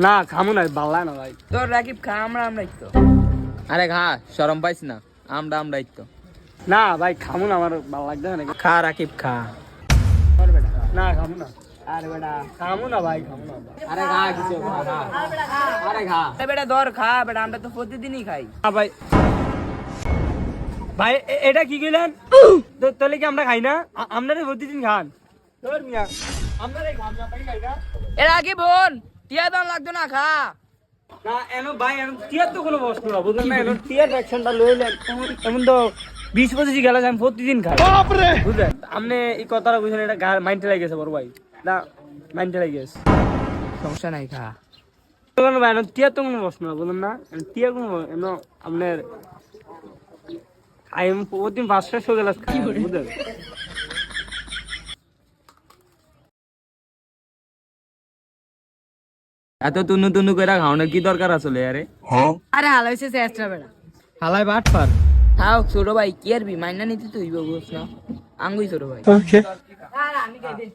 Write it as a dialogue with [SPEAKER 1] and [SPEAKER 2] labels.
[SPEAKER 1] না খামু না, ভালো লাগে না ভাই।
[SPEAKER 2] তোর রাকিব খা, আমরা তো।
[SPEAKER 3] আরে খা, শরম পাইস না, আমরাই তো।
[SPEAKER 1] না ভাই খামু না, আমার ভালো লাগবে না।
[SPEAKER 3] খা রাকিব খা।
[SPEAKER 1] না খামু না।
[SPEAKER 2] আরে বেটা
[SPEAKER 1] খামু না ভাই, খামু না।
[SPEAKER 3] আরে খা কিছু খা। আরে খা।
[SPEAKER 2] আরে বেটা ধর খা বেটা, আমরা তো প্রতিদিনই খাই।
[SPEAKER 1] ভাই ভাই এটা কি কইলেন? তাহলে কি আমরা খাই না? আপনারা প্রতিদিন খান? ধর মিয়া, আপনারাই খান না, ভাই খাই না।
[SPEAKER 2] এ রাকিব বোন, টিয়া দাম লাগতো না, খা।
[SPEAKER 1] না এনো ভাই, এনো টিয়ার তো কোনো বস্তু না, বুঝলেন না? এনো টিয়ার ভ্যাকসিনটা লইলেন, এমন তো 20-25 গেলে আমি প্রতিদিন খাই। বুঝলেন? আপনি এই কথাটা বুঝলেন, এটা মাইন্ডে লাগে গেছে বড় ভাই। না মাইন্ডে লাগে গেছে।
[SPEAKER 2] সমস্যা নাই, খা।
[SPEAKER 1] ভাই এনো টিয়ার তো কোনো বস্তু না, বুঝলেন না? টিয়ার কোনো এনো আপনার খাই প্রতিদিন 500 গ্লাস খাই, বুঝলেন?
[SPEAKER 3] এত তুনু তুনু করে খাওয়ানোর কি দরকার আসলে? আরে
[SPEAKER 2] আরে হালাইছে চেষ্টা বেটা।
[SPEAKER 3] হালাই বাট পার।
[SPEAKER 2] খাও ছোট ভাই, কি আর বি মাইনা নিতে তুই বুঝছ না, আঙ্গুই ছোট ভাই।
[SPEAKER 1] ওকে।
[SPEAKER 2] আমি খাই দে।